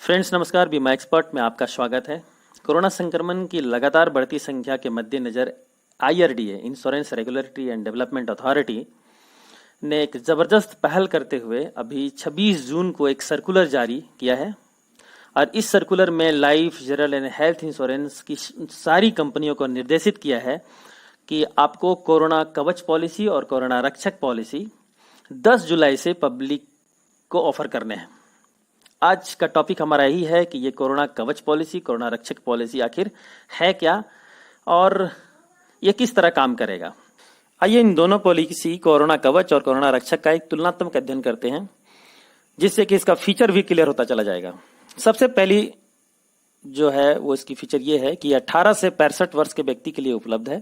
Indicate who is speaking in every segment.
Speaker 1: Friends नमस्कार, बीमा expert में आपका स्वागत है। कोरोना संक्रमण की लगातार बढ़ती संख्या के मद्देनज़र IRDA insurance regulatory and development authority ने एक ज़बरदस्त पहल करते हुए अभी 26 जून को एक सर्कुलर जारी किया है और इस सर्कुलर में life, general and health insurance की सारी कंपनियों को निर्देशित किया है कि आपको कोरोना कवच पॉलिसी और कोरोना रक्षक पॉलिसी 10 जुलाई से पब्लिक को ऑफर करने हैं। आज का टॉपिक हमारा यही है कि ये कोरोना कवच पॉलिसी, कोरोना रक्षक पॉलिसी आखिर है क्या और ये किस तरह काम करेगा। आइए इन दोनों पॉलिसी, कोरोना कवच और कोरोना रक्षक, का एक तुलनात्मक अध्ययन करते हैं जिससे कि इसका फीचर भी क्लियर होता चला जाएगा। सबसे पहली जो है वो इसकी फीचर ये है कि 18 से 65 वर्ष के व्यक्ति के लिए उपलब्ध है।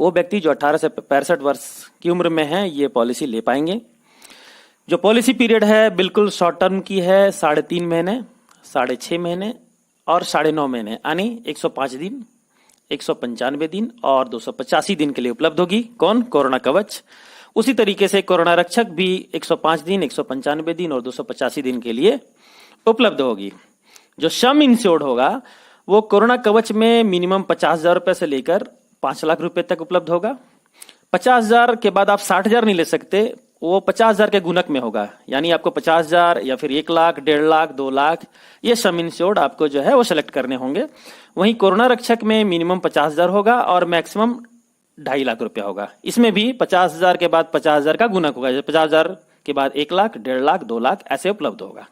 Speaker 1: वो व्यक्ति जो 18 से 65 वर्ष की उम्र में है ये पॉलिसी ले पाएंगे। जो पॉलिसी पीरियड है बिल्कुल शॉर्ट टर्म की है, 3.5 महीने, 6.5 महीने और 9.5 महीने, यानी 105 दिन, 195 दिन और 285 दिन के लिए उपलब्ध होगी। कौन? कोरोना कवच। उसी तरीके से कोरोना रक्षक भी 105 दिन, 195 दिन और 285 दिन के लिए उपलब्ध होगी। जो सम इंश्योर्ड होगा वो कोरोना कवच में मिनिमम 50,000 रुपए से लेकर 5 लाख रुपए तक उपलब्ध होगा। 50,000 के बाद आप 60,000 नहीं ले सकते, वो 50,000 के गुणक में होगा, यानी आपको 50,000 या फिर 1 लाख, 1.5 लाख, 2 लाख, ये सम इंश्योर्ड आपको जो है वो सिलेक्ट करने होंगे। वहीं कोरोना रक्षक में मिनिमम 50,000 होगा और मैक्सिमम 2.5 लाख रुपया होगा। इसमें भी 50,000 के बाद 50,000 का गुणक होगा, 50,000 के बाद 1 लाख, 1.5 लाख, 2 लाख ऐसे उपलब्ध होगा।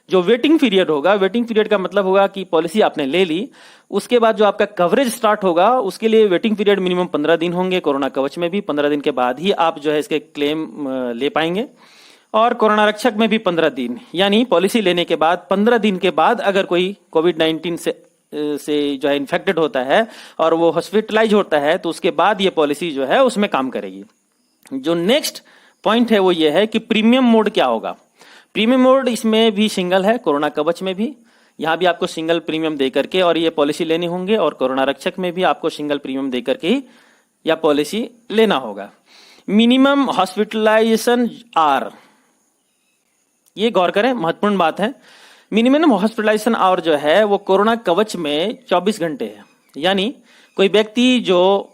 Speaker 1: जो वेटिंग पीरियड होगा, वेटिंग पीरियड का मतलब होगा कि पॉलिसी आपने ले ली, उसके बाद जो आपका कवरेज स्टार्ट होगा उसके लिए वेटिंग पीरियड मिनिमम 15 दिन होंगे। कोरोना कवच में भी 15 दिन के बाद ही आप जो है इसके क्लेम ले पाएंगे और कोरोना रक्षक में भी 15 दिन, यानी पॉलिसी लेने के बाद 15 दिन के बाद अगर कोई कोविड-19 से जो है इन्फेक्टेड होता है और वो हॉस्पिटलाइज होता है तो उसके बाद ये पॉलिसी जो है उसमें काम करेगी। जो नेक्स्ट पॉइंट है वो ये है कि प्रीमियम मोड क्या होगा। प्रीमियम मोड इसमें भी सिंगल है, कोरोना कवच में भी, यहां भी आपको सिंगल प्रीमियम दे करके और ये पॉलिसी लेनी होंगे और कोरोना रक्षक में भी आपको सिंगल प्रीमियम दे करके ही यह पॉलिसी लेना होगा। मिनिमम हॉस्पिटलाइजेशन आवर, ये गौर करें, महत्वपूर्ण बात है। मिनिमम हॉस्पिटलाइजेशन आवर जो है वो कोरोना कवच में 24 घंटे है, यानी कोई व्यक्ति जो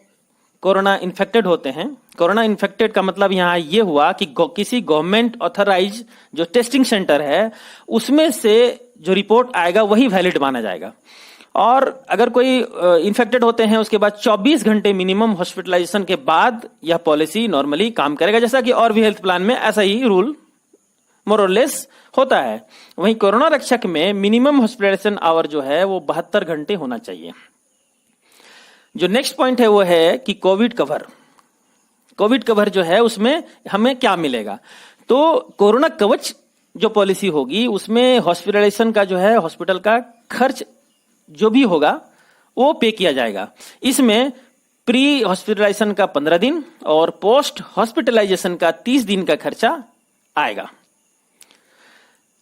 Speaker 1: कोरोना इन्फेक्टेड होते हैं, कोरोना इन्फेक्टेड का मतलब यहां ये हुआ कि किसी गवर्नमेंट ऑथराइज जो टेस्टिंग सेंटर है उसमें से जो रिपोर्ट आएगा वही वैलिड माना जाएगा। और अगर कोई इन्फेक्टेड होते हैं उसके बाद 24 घंटे मिनिमम हॉस्पिटलाइजेशन के बाद यह पॉलिसी नॉर्मली काम करेगा, जैसा कि और भी हेल्थ प्लान में ऐसा ही रूल मोर और लेस होता है। वहीं कोरोना रक्षक में मिनिमम हॉस्पिटलाइजेशन आवर जो है वो 72 घंटे होना चाहिए। जो नेक्स्ट पॉइंट है वो है कि कोविड कवर। कोविड कवर जो है उसमें हमें क्या मिलेगा, तो कोरोना कवच जो पॉलिसी होगी उसमें हॉस्पिटलाइजेशन का जो है, हॉस्पिटल का खर्च जो भी होगा वो पे किया जाएगा। इसमें प्री हॉस्पिटलाइजेशन का 15 दिन और पोस्ट हॉस्पिटलाइजेशन का 30 दिन का खर्चा आएगा।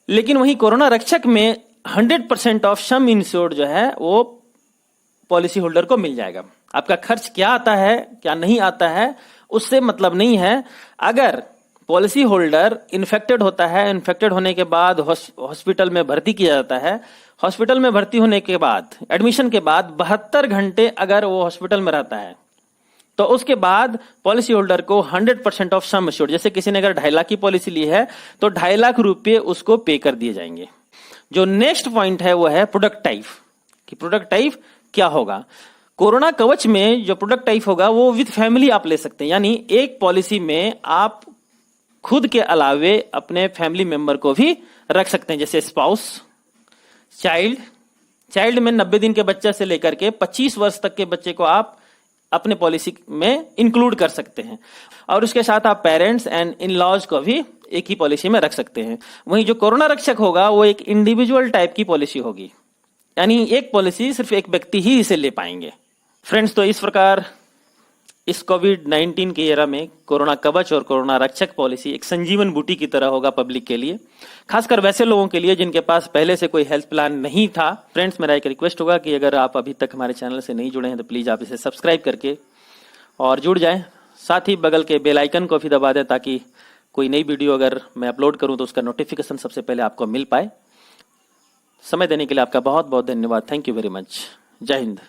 Speaker 1: लेकिन वहीं कोरोना रक्षक में 100% ऑफ सम इंश्योर्ड जो है वो पॉलिसी होल्डर को मिल जाएगा। आपका खर्च क्या आता है क्या नहीं आता है उससे मतलब नहीं है। अगर पॉलिसी होल्डर इन्फेक्टेड होता है, इन्फेक्टेड होने के बाद हॉस्पिटल में भर्ती किया जाता है, हॉस्पिटल में भर्ती होने के बाद, एडमिशन के बाद 72 घंटे अगर वो हॉस्पिटल में रहता है तो उसके बाद पॉलिसी होल्डर को 100% ऑफ सम एश्योर्ड, जैसे किसी ने अगर 2.5 लाख की पॉलिसी ली है तो 2.5 लाख रुपए उसको पे कर दिए जाएंगे। जो नेक्स्ट पॉइंट है वो है प्रोडक्ट टाइप, कि प्रोडक्ट टाइप क्या होगा। कोरोना कवच में जो प्रोडक्ट टाइप होगा वो विद फैमिली आप ले सकते हैं, यानी एक पॉलिसी में आप खुद के अलावे अपने फैमिली मेंबर को भी रख सकते हैं, जैसे स्पाउस, चाइल्ड में 90 दिन के बच्चे से लेकर के 25 वर्ष तक के बच्चे को आप अपने पॉलिसी में इंक्लूड कर सकते हैं। और उसके साथ आप पेरेंट्स एंड इन लॉज को भी एक ही पॉलिसी में रख सकते हैं। वहीं जो कोरोना रक्षक होगा वो एक इंडिविजुअल टाइप की पॉलिसी होगी, यानी एक पॉलिसी सिर्फ एक व्यक्ति ही इसे ले पाएंगे। फ्रेंड्स, तो इस प्रकार इस कोविड-19 के एरा में कोरोना कवच और कोरोना रक्षक पॉलिसी एक संजीवन बूटी की तरह होगा पब्लिक के लिए, खासकर वैसे लोगों के लिए जिनके पास पहले से कोई हेल्थ प्लान नहीं था। फ्रेंड्स, मेरा एक रिक्वेस्ट होगा कि अगर आप अभी तक हमारे चैनल से नहीं जुड़े हैं तो प्लीज आप इसे सब्सक्राइब करके और जुड़ जाएं। साथ ही बगल के बेल आइकन को भी दबा दें ताकि कोई नई वीडियो अगर मैं अपलोड करूं तो उसका नोटिफिकेशन सबसे पहले आपको मिल पाए। समय देने के लिए आपका बहुत बहुत धन्यवाद। Thank you very much. जय हिंद।